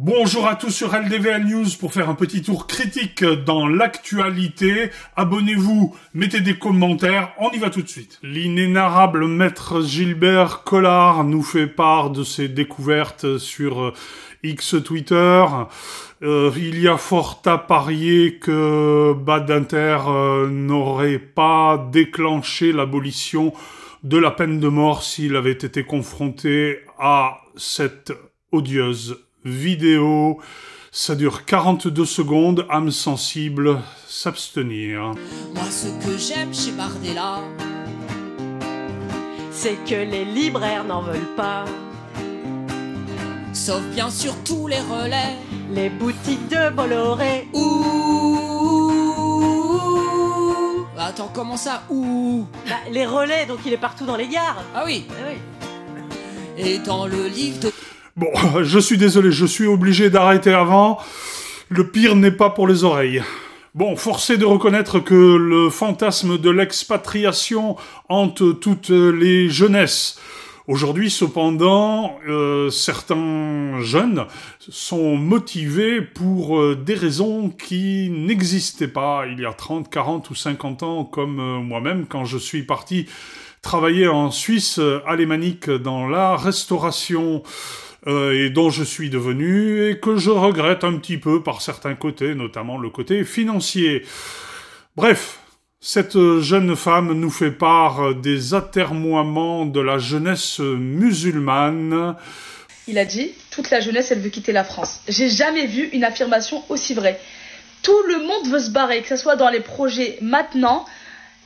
Bonjour à tous sur LDVL News pour faire un petit tour critique dans l'actualité. Abonnez-vous, mettez des commentaires, on y va tout de suite. L'inénarrable maître Gilbert Collard nous fait part de ses découvertes sur X Twitter. Il y a fort à parier que Badinter n'aurait pas déclenché l'abolition de la peine de mort s'il avait été confronté à cette odieuse vidéo. Ça dure 42 secondes, âme sensible, s'abstenir. Moi ce que j'aime chez Bardella, c'est que les libraires n'en veulent pas. Sauf bien sûr tous les relais, les boutiques de Bolloré. Ouh. Attends, comment ça, ouh? Bah, les relais, donc il est partout dans les gares. Ah oui. Ah oui. Et dans le livre de... Bon, je suis désolé, je suis obligé d'arrêter avant. Le pire n'est pas pour les oreilles. Bon, force est de reconnaître que le fantasme de l'expatriation hante toutes les jeunesses. Aujourd'hui, cependant, certains jeunes sont motivés pour des raisons qui n'existaient pas il y a 30, 40 ou 50 ans, comme moi-même, quand je suis parti travailler en Suisse alémanique dans la restauration. Et dont je suis devenu, et que je regrette un petit peu par certains côtés, notamment le côté financier. Bref, cette jeune femme nous fait part des atermoiements de la jeunesse musulmane. Il a dit « Toute la jeunesse, elle veut quitter la France ». J'ai jamais vu une affirmation aussi vraie. Tout le monde veut se barrer, que ce soit dans les projets maintenant.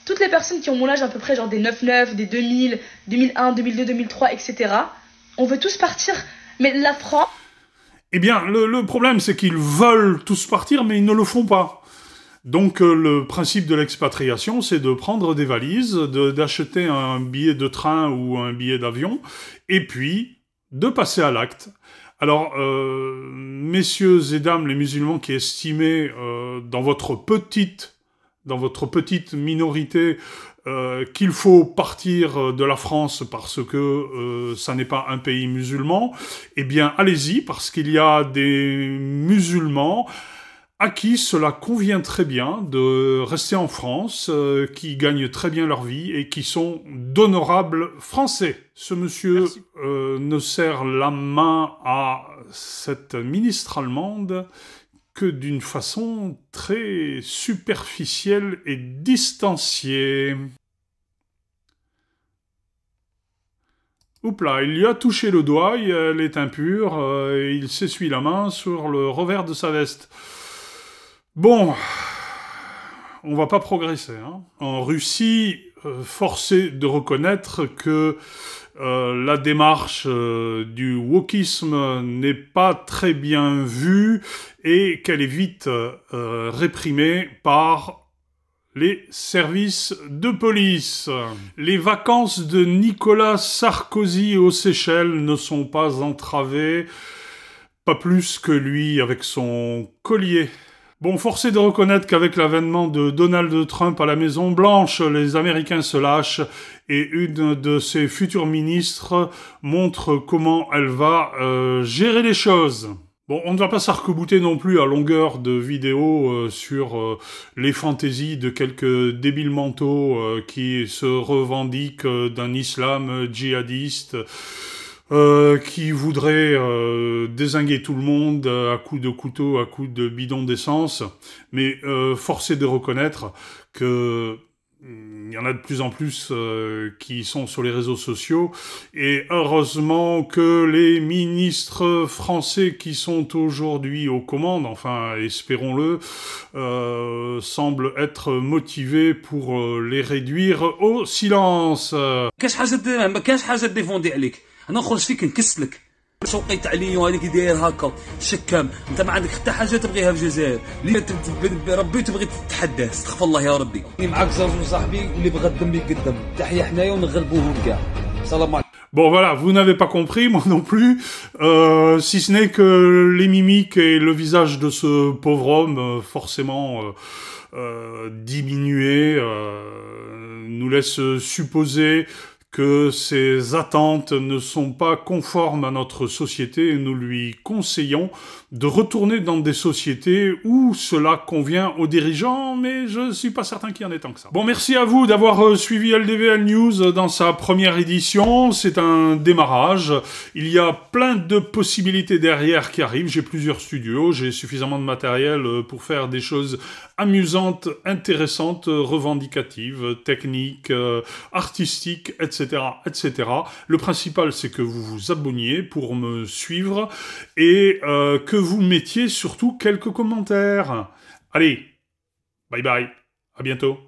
Toutes les personnes qui ont mon âge à peu près, genre des 9-9, des 2000, 2001, 2002, 2003, etc. On veut tous partir. Mais la France... Eh bien, le problème, c'est qu'ils veulent tous partir, mais ils ne le font pas. Donc, le principe de l'expatriation, c'est de prendre des valises, d'acheter un billet de train ou un billet d'avion, et puis de passer à l'acte. Alors, messieurs et dames, les musulmans qui estimaient dans votre petite minorité qu'il faut partir de la France parce que ça n'est pas un pays musulman, eh bien allez-y, parce qu'il y a des musulmans à qui cela convient très bien de rester en France, qui gagnent très bien leur vie et qui sont d'honorables Français. Ce monsieur ne serre la main à cette ministre allemande que d'une façon très superficielle et distanciée. Oups là, il lui a touché le doigt, elle est impure, et il s'essuie la main sur le revers de sa veste. Bon, on va pas progresser, hein. En Russie, force est de reconnaître que la démarche du wokisme n'est pas très bien vue et qu'elle est vite réprimée par les services de police. Les vacances de Nicolas Sarkozy aux Seychelles ne sont pas entravées, pas plus que lui avec son collier. Bon, force est de reconnaître qu'avec l'avènement de Donald Trump à la Maison-Blanche, les Américains se lâchent et une de ses futures ministres montre comment elle va gérer les choses. Bon, on ne va pas s'arc-bouter non plus à longueur de vidéos sur les fantaisies de quelques débiles mentaux qui se revendiquent d'un islam djihadiste, qui voudrait dézinguer tout le monde à coups de couteau, à coups de bidon d'essence, mais force est de reconnaître que il y en a de plus en plus qui sont sur les réseaux sociaux, et heureusement que les ministres français qui sont aujourd'hui aux commandes, enfin espérons-le, semblent être motivés pour les réduire au silence. انا نخرج فيك نكسلك شوقي تعليم وهذيك داير هكا شكام انت ما عندك حتى حاجه تبغيها في الجزائر اللي ربي تبغي تتحدى استغفر الله يا ربي معك زوج صاحبي اللي بغى الدم يقدم تحيه حنايا ونغلبوهم كاع سلام عليكم. Bon voilà, vous n'avez pas compris, moi non plus, si ce n'est que les mimiques et le visage de ce pauvre homme, forcément diminué, nous laissent supposer que ces attentes ne sont pas conformes à notre société et nous lui conseillons de retourner dans des sociétés où cela convient aux dirigeants, mais je suis pas certain qu'il y en ait tant que ça. Bon, merci à vous d'avoir suivi LDVL News dans sa première édition. C'est un démarrage. Il y a plein de possibilités derrière qui arrivent. J'ai plusieurs studios, j'ai suffisamment de matériel pour faire des choses amusantes, intéressantes, revendicatives, techniques, artistiques, etc., etc. Le principal, c'est que vous vous abonniez pour me suivre et que vous mettiez surtout quelques commentaires. Allez, bye bye, à bientôt.